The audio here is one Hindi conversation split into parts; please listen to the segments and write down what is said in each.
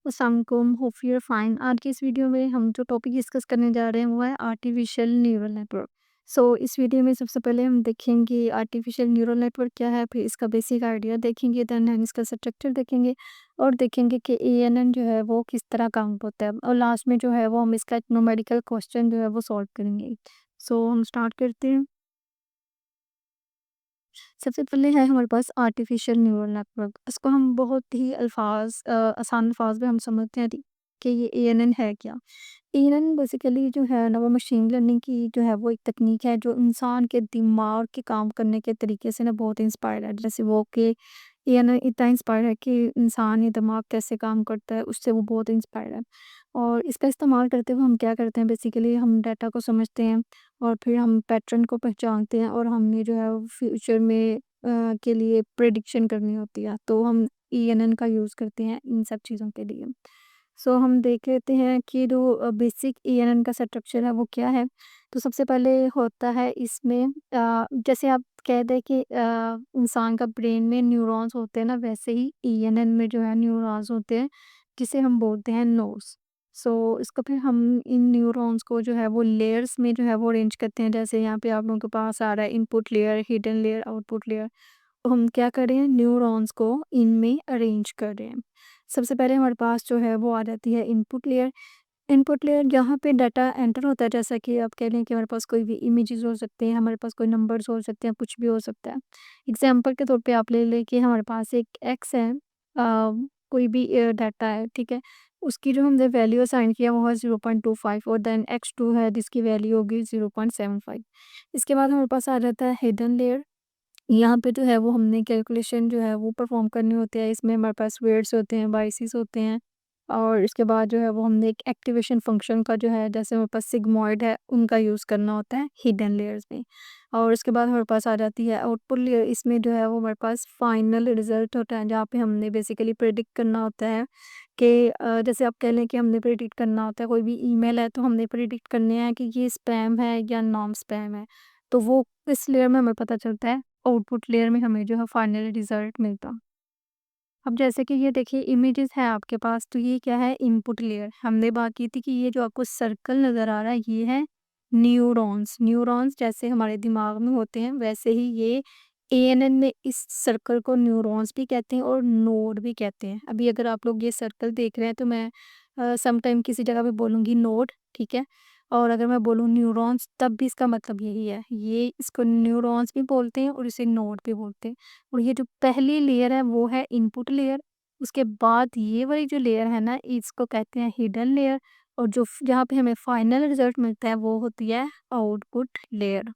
अस्सलाम वालेकुम, होप यू आर फाइन। आज की इस वीडियो में हम जो टॉपिक डिस्कस करने जा रहे हैं वो है आर्टिफिशियल न्यूरल नेटवर्क। इस वीडियो में सबसे पहले हम देखेंगे आर्टिफिशियल न्यूरल नेटवर्क क्या है, फिर इसका बेसिक आइडिया देखेंगे, देन हम इसका स्ट्रक्चर देखेंगे और देखेंगे कि एएनएन जो है वो किस तरह काम होता है और लास्ट में जो है वो हम इसका एक न्यूमेरिकल क्वेश्चन जो है वो सॉल्व करेंगे। हम स्टार्ट करते हैं। सबसे पहले है हमारे पास आर्टिफिशियल न्यूरल नेटवर्क। इसको हम बहुत ही आसान अल्फाज में हम समझते हैं कि ये एएनएन है क्या। एएनएन बेसिकली जो है ना वो मशीन लर्निंग की जो है वो एक तकनीक है जो इंसान के दिमाग के काम करने के तरीके से ना बहुत इंस्पायर्ड है। जैसे वो कि एएनएन इतना इंस्पायर्ड है कि इंसान ये दिमाग कैसे काम करता है उससे वो बहुत इंस्पायर्ड है। और इसका इस्तेमाल करते हुए हम क्या करते हैं, बेसिकली हम डाटा को समझते हैं और फिर हम पैटर्न को पहचानते हैं और हमने जो है वो फ्यूचर में के लिए प्रेडिक्शन करनी होती है, तो हम ईएनएन का यूज़ करते हैं इन सब चीज़ों के लिए। हम देख लेते हैं कि जो बेसिक ईएनएन का स्ट्रक्चर है वो क्या है। तो सबसे पहले होता है इसमें जैसे आप कह दें कि इंसान का ब्रेन में न्यूरॉन्स होते हैं ना, वैसे ही ईएनएन में जो है न्यूरॉन्स होते हैं जिसे हम बोलते हैं नोड्स। इसको फिर हम इन न्यूरॉन्स को जो है वो लेयर्स में जो है वो अरेंज करते हैं। जैसे यहाँ पे आप लोगों के पास आ रहा है input layer, hidden layer, output layer. तो हम क्या कर रहे हैं, न्यूरॉन्स को इनमें अरेंज कर रहे हैं। सबसे पहले हमारे पास जो है वो आ जाती है इनपुट लेयर। इनपुट लेयर जहाँ पे डाटा एंटर होता है, जैसा कि आप कह लें कि हमारे पास कोई भी इमेजेस हो सकते हैं, हमारे पास कोई नंबर्स हो सकते हैं, कुछ भी हो सकता है। एग्जांपल के तौर पे आप ले लें कि हमारे पास एक एक्स है, कोई भी डाटा है, ठीक है। उसकी जो हमने वैल्यू असाइन किया वो है 0.25 और देन x2 है जिसकी वैल्यू होगी 0.75। इसके बाद हमारे पास आ जाता है हिडन लेयर। यहाँ पे जो है वो हमने कैलकुलेशन जो है वो परफॉर्म करनी होती है। इसमें हमारे पास वेट्स होते हैं, बाइसेस होते हैं और इसके बाद जो है वो हमने एक एक्टिवेशन फंक्शन का जो है, जैसे हमारे पास सिग्मॉइड है, उनका यूज़ करना होता है हिडन लेयर्स में। और उसके बाद हमारे पास आ जाती है आउटपुट लेयर। इसमें जो है वो हमारे पास फाइनल रिजल्ट होता है जहाँ पे हमने बेसिकली प्रेडिक्ट करना होता है कि जैसे आप कह लें कि हमने प्रेडिक्ट करना होता है कोई भी ईमेल है, तो हमने प्रेडिक्ट करने हैं कि ये स्पैम है या नॉन स्पैम है। तो वो इस लेयर में हमें पता चलता है, आउटपुट लेयर में हमें जो है फाइनल रिजल्ट मिलता। अब जैसे कि ये देखिए इमेजेस है आपके पास, तो ये क्या है, इनपुट लेयर। हमने बात की थी कि ये जो आपको सर्कल नज़र आ रहा है ये है न्यूरॉन्स। न्यूरॉन्स जैसे हमारे दिमाग में होते हैं वैसे ही ये एएनएन में इस सर्कल को न्यूरॉन्स भी कहते हैं और नोड भी कहते हैं। अभी अगर आप लोग ये सर्कल देख रहे हैं तो मैं समटाइम किसी जगह पे बोलूँगी नोड, ठीक है। और अगर मैं बोलूँ न्यूरॉन्स तब भी इसका मतलब यही है। ये इसको न्यूरॉन्स भी बोलते हैं और इसे नोड भी बोलते हैं। और ये जो पहली लेयर है वो है इनपुट लेयर। उसके बाद ये वाली जो लेयर है ना इसको कहते हैं हिडन लेयर। और जो जहाँ पे हमें फाइनल रिजल्ट मिलता है वो होती है आउटपुट लेयर।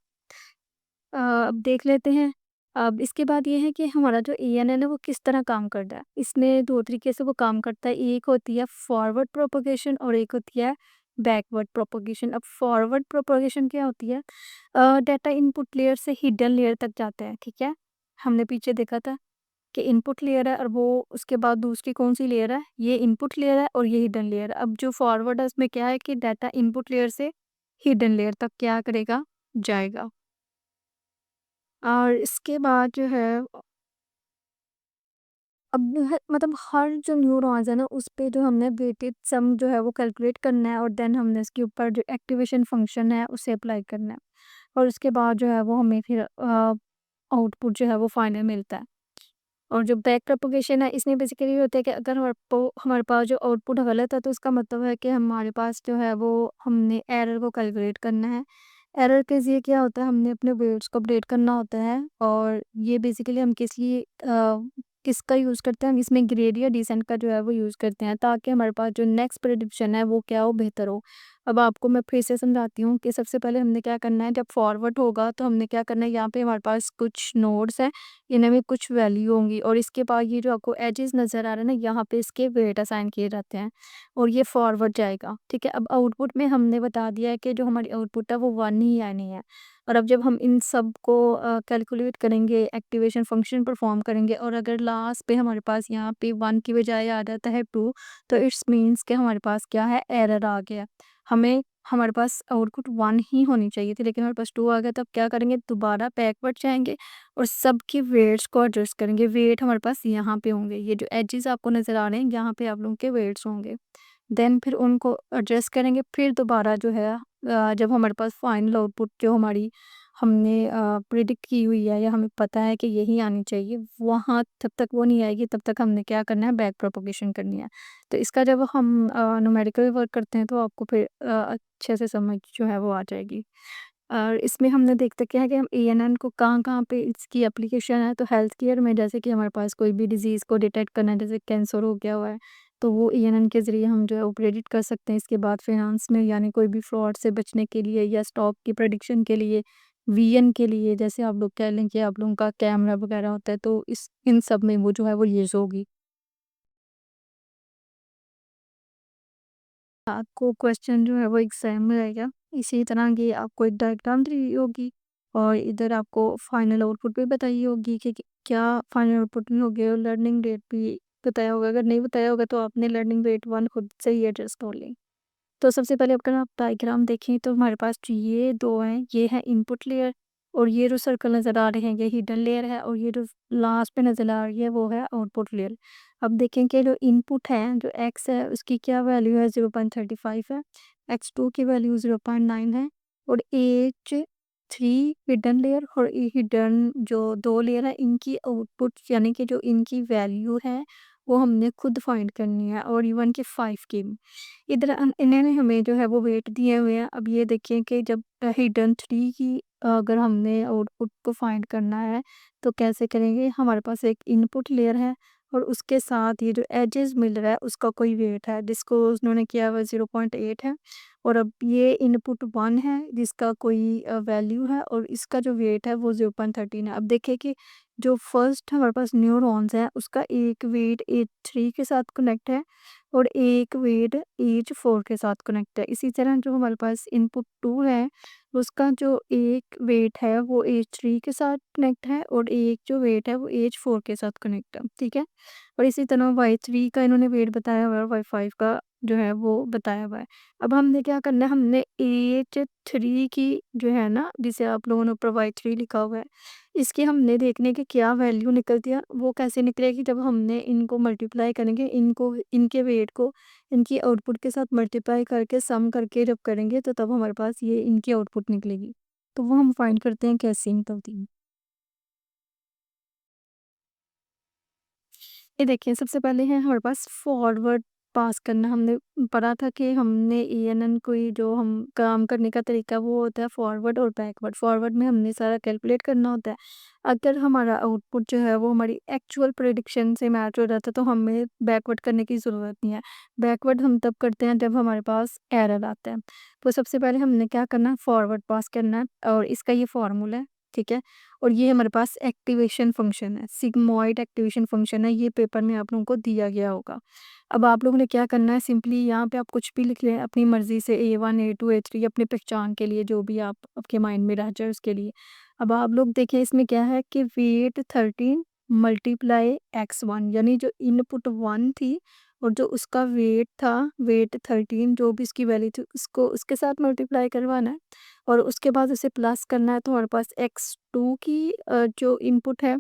अब देख लेते हैं। अब इसके बाद ये है कि हमारा जो एएनएन है वो किस तरह काम करता है। इसमें 2 तरीके से वो काम करता है। एक होती है फॉरवर्ड प्रोपेगेशन और एक होती है बैकवर्ड प्रोपेगेशन। अब फॉरवर्ड प्रोपेगेशन क्या होती है? डाटा इनपुट लेयर से हिडन लेयर तक जाता है, ठीक है? हमने पीछे देखा था कि इनपुट लेयर है और वो उसके बाद दूसरी कौन-सी लेयर है? ये इनपुट लेयर है और ये हिडन लेयर है। अब जो फॉरवर्ड है उसमें क्या है कि डाटा इनपुट लेयर से हिडन लेयर तक क्या करेगा? जाएगा। और इसके बाद जो है अब जो है मतलब हर जो न्यूरॉन्स है ना उस पे जो हमने वेटेड सम जो है वो कैलकुलेट करना है और देन हमने इसके ऊपर जो एक्टिवेशन फंक्शन है उसे अप्लाई करना है। और उसके बाद जो है वो हमें फिर आउटपुट जो है वो फाइनल मिलता है। और जो बैक प्रोपगेशन है इसमें बेसिकली ये होता है कि अगर हमारे पास जो आउटपुट गलत है तो इसका मतलब है कि हमारे पास जो है वो हमने एरर को कैलकुलेट करना है। एरर केस ये क्या होता है, हमने अपने वेट्स को अपडेट करना होता है और ये बेसिकली हम किस लिए किसका यूज़ करते हैं, हम इसमें ग्रेडियंट डिसेंट का जो है वो यूज़ करते हैं ताकि हमारे पास जो नेक्स्ट प्रेडिक्शन है वो क्या हो, बेहतर हो। अब आपको मैं फिर से समझाती हूँ कि सबसे पहले हमने क्या करना है, जब फॉरवर्ड होगा तो हमने क्या करना है, यहाँ पे हमारे पास कुछ नोड्स हैं, इनमें भी कुछ वैल्यू होंगी और इसके बाद ये जो आपको एजेस नज़र आ रहे हैं ना यहाँ पे इसके वेट असाइन किए जाते हैं और ये फॉरवर्ड जाएगा, ठीक है। अब आउटपुट में हमने बता दिया है कि जो हमारी आउटपुट है वो 1 ही आनी है। और अब जब हम इन सब को कैलकुलेट करेंगे, एक्टिवेशन फंक्शन परफॉर्म करेंगे और अगर लास्ट पे हमारे पास यहाँ पे 1 की बजाय आ जाता है 2, तो इट्स मीन्स कि हमारे पास क्या है, एरर आ गया। हमें हमारे पास आउटपुट 1 ही होनी चाहिए थी, लेकिन हमारे पास 2 आ गया। तब क्या करेंगे, दोबारा बैकवर्ड जाएँगे और सबके वेट्स को एडजस्ट करेंगे। वेट हमारे पास यहाँ पे होंगे, ये जो एजेस आपको नज़र आ रहे हैं यहाँ पे आप लोगों के वेट्स होंगे। देन फिर उनको एडजस्ट करेंगे, फिर दोबारा जो है जब हमारे पास फाइनल आउटपुट जो हमारी हमने प्रिडिक्ट की हुई है या हमें पता है कि यही आनी चाहिए, वहाँ तब तक वो नहीं आएगी, तब तक हमने क्या करना है, बैक प्रोपगेशन करनी है। तो इसका जब हम न्यूमेरिकल वर्क करते हैं तो आपको फिर अच्छे से समझ जो है वो आ जाएगी। और इसमें हमने देखते क्या है कि हम एएनएन को कहाँ-कहाँ पे इसकी एप्लीकेशन है, तो हेल्थ केयर में जैसे कि हमारे पास कोई भी डिज़ीज़ को डिटेक्ट करना है, जैसे कैंसर हो गया हुआ है, तो वो एएनएन के ज़रिए हम जो है वो प्रेडिक्ट कर सकते हैं। इसके बाद फाइनेंस में यानी कोई भी फ्रॉड से बचने के लिए या स्टॉक की प्रेडिक्शन के लिए, वीएन के लिए, जैसे आप लोग कह लें कि आप लोगों का कैमरा वगैरह होता है, तो इस इन सब में वो जो है वो यूज़ होगी। आपको क्वेश्चन जो है वो एग्ज़ाम में आएगा। इसी तरह की आपको एक डायग्राम दी होगी और इधर आपको फाइनल आउटपुट भी बताई होगी कि क्या फाइनल आउटपुट में हो गया, और लर्निंग रेट भी बताया होगा। अगर नहीं बताया होगा तो आपने लर्निंग रेट 1 खुद से ही एडजस्ट कर लें। तो सबसे पहले अगर आप डायग्राम देखें तो हमारे पास जो ये 2 हैं, ये है इनपुट लेयर और ये जो सर्कल नज़र आ रहे हैं ये हिडन लेयर है, और ये जो लास्ट पे नज़र आ रही है वो है आउटपुट लेयर। अब देखें कि जो इनपुट है, जो x है उसकी क्या वैल्यू है, 0.35 है, x2 की वैल्यू 0.9 है, और h3 हिडन लेयर और ये हिडन जो 2 लेयर है इनकी आउटपुट यानी कि जो इनकी वैल्यू है वो हमने खुद फाइंड करनी है, और इवन के 5 की। इधर इन्होंने हमें जो है वो वेट दिए हुए हैं। अब ये देखिए कि जब हिडन 3 की अगर हमने आउटपुट को फाइंड करना है तो कैसे करेंगे। हमारे पास एक इनपुट लेयर है और उसके साथ ये जो एजेस मिल रहा है उसका कोई वेट है जिसको उन्होंने किया हुआ 0.8 है, और अब ये इनपुट 1 है जिसका कोई वैल्यू है और इसका जो वेट है वो 0.13 है। अब देखिए कि जो फर्स्ट हमारे पास न्यूरॉन्स है उसका एक वेट H3 के साथ कनेक्ट है और एक वेट H4 के साथ कनेक्ट है। इसी तरह जो हमारे पास इनपुट 2 है, उसका जो एक वेट है वो H3 के साथ कनेक्ट है और एक जो वेट है वो H4 के साथ कनेक्ट है, ठीक है? और इसी तरह Y3 का इन्होंने वेट बताया हुआ है और Y5 का जो है वो बताया हुआ है। अब हमने क्या करना है, हमने H3 की जो है ना, जिसे आप लोगों ने ऊपर Y3 लिखा हुआ है, इसकी हमने देखने की क्या वैल्यू निकलती है। वो कैसे निकलेगी, जब हमने इनको मल्टीप्लाई करेंगे, इनको इनके वेट को इनकी आउटपुट के साथ मल्टीप्लाई करके सम करके जब करेंगे तो तब हमारे पास ये इनकी आउटपुट निकलेगी। तो वो हम फाइंड करते हैं कैसे निकलती है। ये देखिए सबसे पहले है हमारे पास फॉरवर्ड पास करना। हमने पढ़ा था कि हमने एएनएन कोई जो हम काम करने का तरीका वो होता है फॉरवर्ड और बैकवर्ड। फॉरवर्ड में हमने सारा कैलकुलेट करना होता है। अगर हमारा आउटपुट जो है वो हमारी एक्चुअल प्रेडिक्शन से मैच हो जाता है तो हमें बैकवर्ड करने की ज़रूरत नहीं है। बैकवर्ड हम तब करते हैं जब हमारे पास एरर आता है। तो सबसे पहले हमने क्या करना है, फॉरवर्ड पास करना है, और इसका ये फार्मूला है, ठीक है? और ये हमारे पास एक्टिवेशन फंक्शन है, सिग्मॉइड एक्टिवेशन फंक्शन है, ये पेपर में आप लोगों को दिया गया होगा। अब आप लोगों ने क्या करना है, सिंपली यहाँ पे आप कुछ भी लिख लें अपनी मर्ज़ी से, A1 A2 A3 अपनी पहचान के लिए, जो भी आप आपके माइंड में रह जाए उसके लिए। अब आप लोग देखें इसमें क्या है कि वेट 13 मल्टीप्लाई x1 यानी जो इनपुट 1 थी और जो उसका वेट था, वेट 13 जो भी इसकी वैल्यू थी उसको उसके साथ मल्टीप्लाई करवाना है और उसके बाद उसे प्लस करना है। तो हमारे पास x2 की जो इनपुट है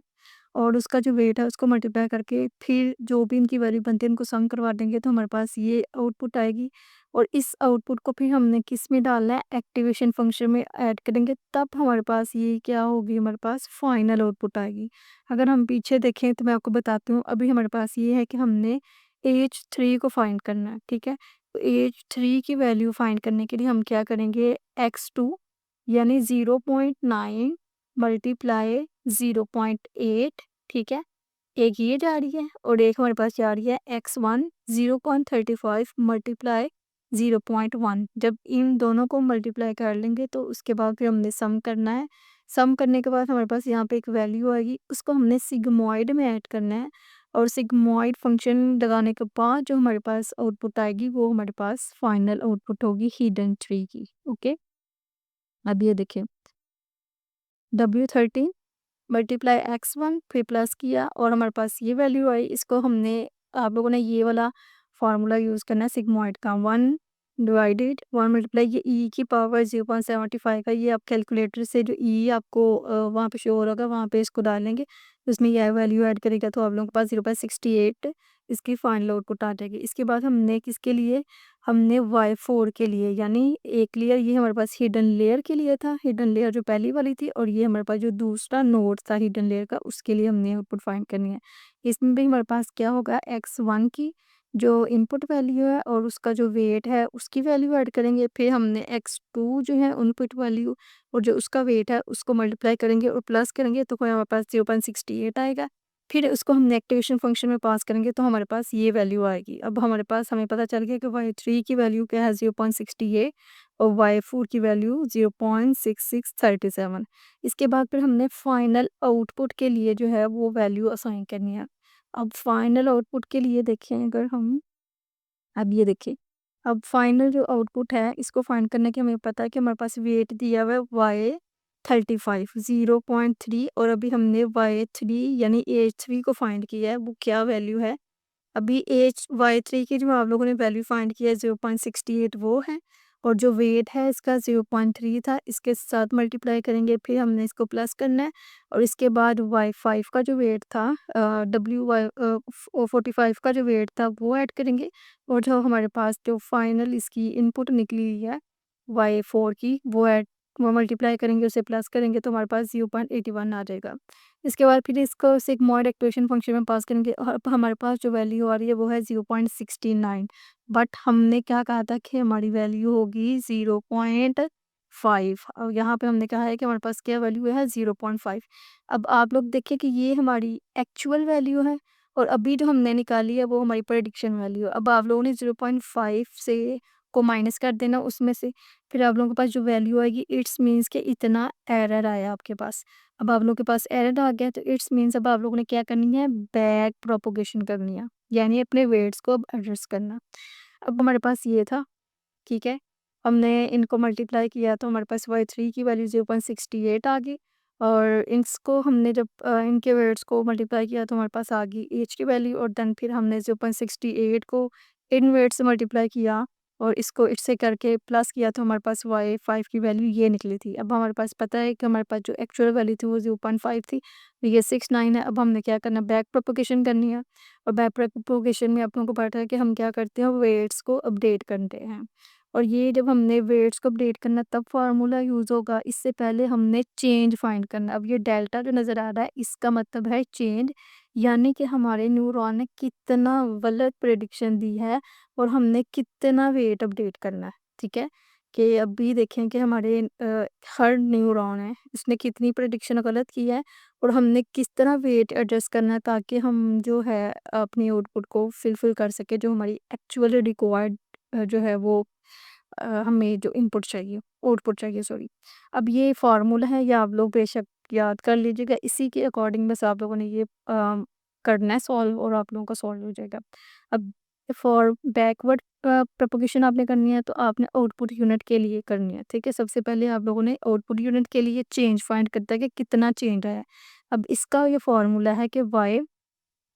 और उसका जो वेट है उसको मल्टीप्लाई करके फिर जो भी इनकी वैल्यू बनती है इनको सम करवा देंगे तो हमारे पास ये आउटपुट आएगी। और इस आउटपुट को फिर हमने किस में डालना है, एक्टिवेशन फंक्शन में ऐड करेंगे, तब हमारे पास ये क्या होगी, हमारे पास फाइनल आउटपुट आएगी। अगर हम पीछे देखें तो मैं आपको बताती हूँ, अभी हमारे पास ये है कि हमने H3 को फाइंड करना है, ठीक है? तो H3 की वैल्यू फाइंड करने के लिए हम क्या करेंगे, x2 यानी 0.9 मल्टीप्लाई 0.8, ठीक है? एक ये जा रही है और एक हमारे पास जा रही है x1 0.35 मल्टीप्लाई 0.1। जब इन दोनों को मल्टीप्लाई कर लेंगे तो उसके बाद फिर हमने सम करना है। सम करने के बाद हमारे पास यहाँ पे एक वैल्यू आएगी, उसको हमने सिग्मॉइड में ऐड करना है और सिग्मॉइड फंक्शन लगाने के बाद जो हमारे पास आउटपुट आएगी वो हमारे पास फाइनल आउटपुट होगी हिडन ट्री की। ओके, अब ये देखिए W13 मल्टीप्लाई x1 फिर प्लस किया और हमारे पास ये वैल्यू आई। इसको हमने आप लोगों ने ये वाला फार्मूला यूज़ करना है सिग्मॉइड का, 1 डिवाइडेड 1 मल्टीप्लाई ये ई की पावर 0.75 का, ये आप कैलकुलेटर से जो ई आपको वहाँ पे शो हो रहा होगा वहाँ पे इसको डालेंगे, उसमें ये वैल्यू ऐड करेगा तो आप लोगों के पास 0.68 इसकी फाइनल आउटपुट आ जाएगी। इसके बाद हमने किसके लिए, हमने y4 के लिए, यानी एक लेयर ये हमारे पास हिडन लेयर के लिए था, हिडन लेयर जो पहली वाली थी, और ये हमारे पास जो दूसरा नोड था हिडन लेयर का, उसके लिए हमने आउटपुट फाइंड करनी है। इसमें भी हमारे पास क्या होगा, x1 की जो इनपुट वैल्यू है और उसका जो वेट है उसकी वैल्यू ऐड करेंगे, फिर हमने x2 जो है इनपुट वैल्यू और जो उसका वेट है उसको मल्टीप्लाई करेंगे और प्लस करेंगे तो कोई हमारे पास 0.68 आएगा। फिर उसको हमने एक्टिवेशन फंक्शन में पास करेंगे तो हमारे पास ये वैल्यू आएगी। अब हमारे पास हमें पता चल गया कि y3 की वैल्यू क्या है 0.68 और y4 की वैल्यू 0.6637। इसके बाद फिर हमने फाइनल आउटपुट के लिए जो है वो वैल्यू असाइन करनी है। अब फाइनल आउटपुट के लिए देखें अगर हम, अब ये देखिए, अब फाइनल जो आउटपुट है इसको फाइंड करने के हमें पता है कि हमारे पास वेट दिया हुआ है y35 0.3 और अभी हमने y3 यानी h3 को फाइंड किया है, वो क्या वैल्यू है। अभी y3 की जो आप लोगों ने वैल्यू फाइंड किया है 0.68 वो है, और जो वेट है इसका 0.3 था, इसके साथ मल्टीप्लाई करेंगे, फिर हमने इसको प्लस करना है और इसके बाद y5 का जो वेट था y45 का जो वेट था वो ऐड करेंगे, और जो हमारे पास जो फाइनल इसकी इनपुट निकली हुई है y4 की वो मल्टीप्लाई करेंगे, उसे प्लस करेंगे तो हमारे पास 0.81 आ जाएगा। इसके बाद फिर इसको सिग्मॉइड एक्सप्रेशन फंक्शन में पास करेंगे और अब हमारे पास जो वैल्यू आ रही है वो है 0.69, बट हमने क्या कहा था कि हमारी वैल्यू होगी 0.5 और यहाँ पे हमने कहा है कि हमारे पास क्या वैल्यू है 0.5। अब आप लोग देखिए कि ये हमारी एक्चुअल वैल्यू है और अभी जो हमने निकाली है वो हमारी प्रेडिक्शन वैल्यू है। अब आप लोगों ने 0.5 से को माइनस कर देना उसमें से, फिर आप लोगों के पास जो वैल्यू आएगी इट्स मीन्स कि इतना एरर आया आपके पास। अब आप लोगों के पास एरर आ गया तो इट्स मीन्स अब आप लोगों ने क्या करनी है, बैक प्रोपोगेशन करनी है, यानी अपने वेट्स को अब एडजस्ट करना। अब हमारे पास ये था, ठीक है, हमने इनको मल्टीप्लाई किया तो हमारे पास y3 की वैल्यू 0.68 आ गई और इसको हमने जब इनके वेट्स को मल्टीप्लाई किया तो हमारे पास आ गई एज की वैल्यू, और देन फिर हमने 0.68 को इन वेट्स से मल्टीप्लाई किया और इसको इससे करके प्लस किया तो हमारे पास y5 की वैल्यू ये निकली थी। अब हमारे पास पता है कि हमारे पास जो एक्चुअल वैल्यू थी वो 0.5 थी, तो ये 69 है। अब हमने क्या करना, बैक प्रोपोगेशन करनी है, और बैक प्रोपोगेशन में आप लोगों को पता है कि हम क्या करते हैं, वेट्स को अपडेट करते हैं, और ये जब हमने वेट्स को अपडेट करना तब फार्मूला यूज़ होगा, इससे पहले हमने चेंज फाइंड करना। अब ये डेल्टा जो नज़र आ रहा है इसका मतलब है चेंज, यानी कि हमारे न्यूरॉन ने कितना गलत प्रेडिक्शन दी है और हमने कितना वेट अपडेट करना है, ठीक है। कि अभी देखें कि हमारे हर न्यूरॉन है उसने कितनी प्रेडिक्शन गलत की है और हमने किस तरह वेट एडजस्ट करना है ताकि हम जो है अपनी आउटपुट को फिलफिल कर सके, जो हमारी एक्चुअली रिक्वायर्ड जो है वो हमें जो इनपुट चाहिए, आउटपुट चाहिए, सॉरी। अब ये फार्मूला है, या आप लोग बेशक याद कर लीजिएगा, इसी के अकॉर्डिंग बस आप लोगों ने ये करना है सॉल्व और आप लोगों का सॉल्व हो जाएगा। अब फॉर बैकवर्ड प्रोपोगेशन आपने करनी है तो आपने आउटपुट यूनिट के लिए करनी है, ठीक है। सबसे पहले आप लोगों ने आउटपुट यूनिट के लिए चेंज फाइंड करता है कि कितना चेंज आया है। अब इसका ये फार्मूला है कि y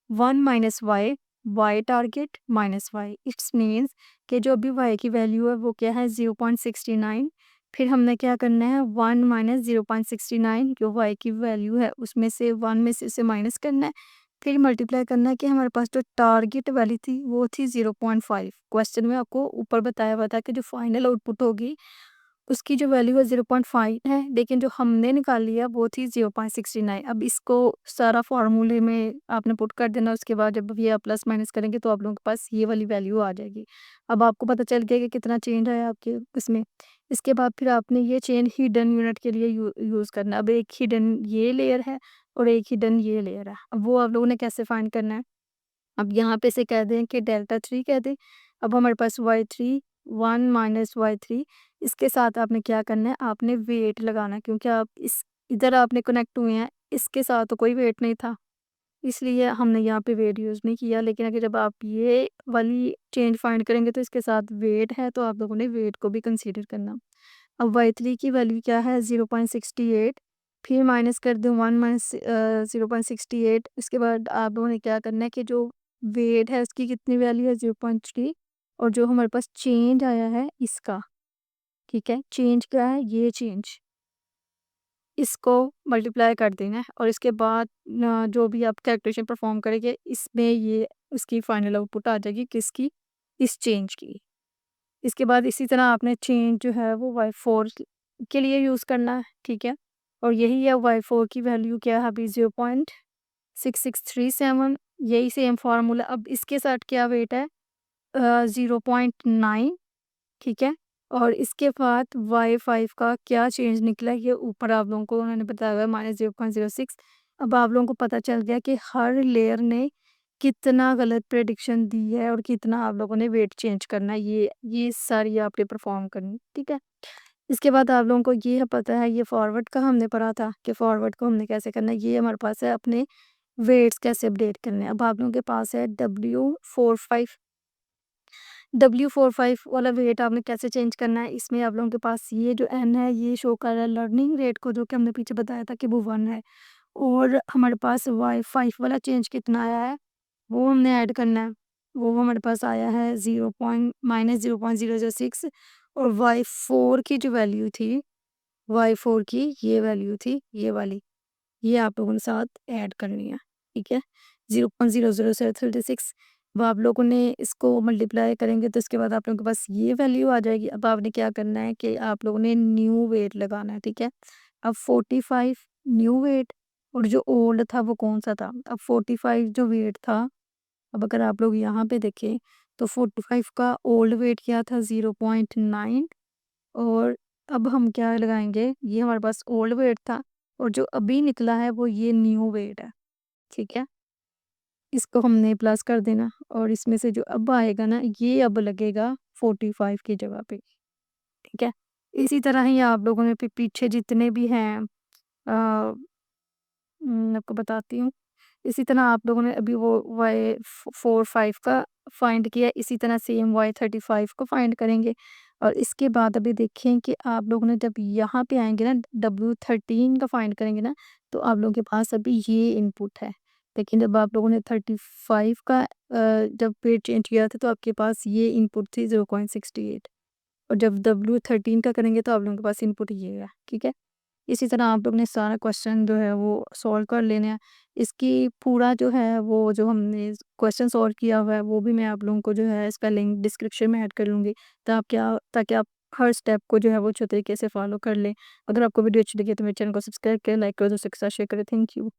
1 minus y, y target minus y, it's means कि जो अभी y की वैल्यू है वो क्या है 0.69, फिर हमने क्या करना है 1 माइनस 0.69 जो y की वैल्यू है उसमें से 1 में से इसे माइनस करना है, फिर मल्टीप्लाई करना है कि हमारे पास जो टारगेट वैल्यू थी वो थी 0.5। क्वेश्चन में आपको ऊपर बताया हुआ था कि जो फाइनल आउटपुट होगी उसकी जो वैल्यू है 0.5 है, लेकिन जो हमने निकाली है वो थी 0.69। अब इसको सारा फार्मूले में आपने पुट कर देना, उसके बाद जब ये आप प्लस माइनस करेंगे तो आप लोगों के पास ये वाली वैल्यू आ जाएगी। अब आपको पता चल गया कि कितना चेंज आया आपके इसमें। इसके बाद फिर आपने ये चेंज हिडन यूनिट के लिए यूज़ करना है। अब एक हिडन ये लेयर है और एक हिडन ये लेयर है, अब वो आप लोगों ने कैसे फाइंड करना है। अब यहाँ पे से कह दें कि डेल्टा 3 कह दें। अब हमारे पास y3 1 माइनस y3, इसके साथ आपने क्या करना है, आपने वेट लगाना है, क्योंकि आप इस इधर आपने कनेक्ट हुए हैं, इसके साथ तो कोई वेट नहीं था, इसलिए हमने यहाँ पे वेट यूज़ नहीं किया। लेकिन अगर जब आप ये वाली चेंज फाइंड करेंगे तो इसके साथ वेट है तो आप लोगों ने वेट को भी कंसीडर करना। अब y3 की वैल्यू क्या है 0.68, फिर माइनस कर दें 1 माइनस 0.68, इसके बाद आप लोगों ने क्या करना है कि जो वेट है उसकी कितनी वैल्यू है 0.3, और जो हमारे पास चेंज आया है इसका, ठीक है? चेंज क्या है? ये चेंज, इसको मल्टीप्लाई कर देना है और इसके बाद जो भी आप कैलकुलेशन परफॉर्म करेंगे इसमें ये उसकी फाइनल आउटपुट आ जाएगी किसकी? इस चेंज की। इसके बाद इसी तरह आपने चेंज जो है वो y4 के लिए यूज़ करना है, ठीक है? और यही है y4 की वैल्यू क्या है अभी 0.6637, यही सेम फार्मूला अब इसके साथ क्या वेट है 0.9, ठीक है? और इसके बाद y5 का क्या चेंज निकला ये ऊपर आप लोगों को उन्होंने बताया हुआ है -0.06। अब आप लोगों को पता चल गया कि हर लेयर ने कितना गलत प्रेडिक्शन दी है और कितना आप लोगों ने वेट चेंज करना है, ये सारी आपने परफॉर्म करनी, ठीक है? इसके बाद आप लोगों को ये पता है ये फॉरवर्ड का हमने पढ़ा था कि फॉरवर्ड को हमने कैसे करना है, ये हमारे पास है अपने वेट्स कैसे अपडेट करने हैं। अब आप लोगों के पास है W45 वाला वेट आपने कैसे चेंज करना है, इसमें आप लोगों के पास ये जो n है ये शो कर रहा है लर्निंग रेट को, जो कि हमने पीछे बताया था कि वो 1 है। और हमारे पास y5 वाला चेंज कितना आया है वो हमने ऐड करना है, वो हमारे पास आया है 0.-0.006। और y4 की जो वैल्यू थी, y4 की ये वैल्यू थी ये वाली, ये आप लोगों ने साथ ऐड करनी है, ठीक है? 0.00736। अब आप लोगों ने इसको मल्टीप्लाई करेंगे तो इसके बाद आप लोगों के पास ये वैल्यू आ जाएगी। अब आपने क्या करना है कि आप लोगों ने न्यू वेट लगाना है, ठीक है? अब 45 न्यू वेट और जो ओल्ड था वो कौन-सा था? अब 45 जो वेट था, अब अगर आप लोग यहाँ पे देखें तो 45 का ओल्ड वेट क्या था 0.9। और अब हम क्या लगाएँगे, ये हमारे पास ओल्ड वेट था और जो अभी निकला है वो ये न्यू वेट है, ठीक है? इसको हमने प्लस कर देना और इसमें से जो अब आएगा ना ये अब लगेगा 45 की जगह पे, ठीक है? इसी तरह ही आप लोगों ने पीछे जितने भी हैं आपको बताती हूँ। इसी तरह आप लोगों ने अभी वो वाई 45 का फाइंड किया, इसी तरह सेम y35 को फाइंड करेंगे। और इसके बाद अभी देखें कि आप लोगों ने जब यहाँ पे आएँगे ना W13 का फाइंड करेंगे ना, तो आप लोगों के पास अभी ये इनपुट है। लेकिन जब आप लोगों ने 35 का जब वेट चेंज किया था तो आपके पास ये इनपुट थी 0.68। और जब W13 का करेंगे तो आप लोगों के पास इनपुट ये है, ठीक है? इसी तरह आप लोग ने सारा क्वेश्चन जो है वो सॉल्व कर लेना है। इसकी पूरा जो है वो जो हमने क्वेश्चन सॉल्व किया हुआ है वो भी मैं आप लोगों को जो है इसका लिंक डिस्क्रिप्शन में ऐड कर लूँगी, ताकि आप हर स्टेप को जो है वो अच्छे तरीके से फॉलो कर लें। अगर आपको वीडियो अच्छी लगी तो मेरे चैनल को सब्सक्राइब करें, लाइक करें, दोस्तों के साथ शेयर करें। Thank you.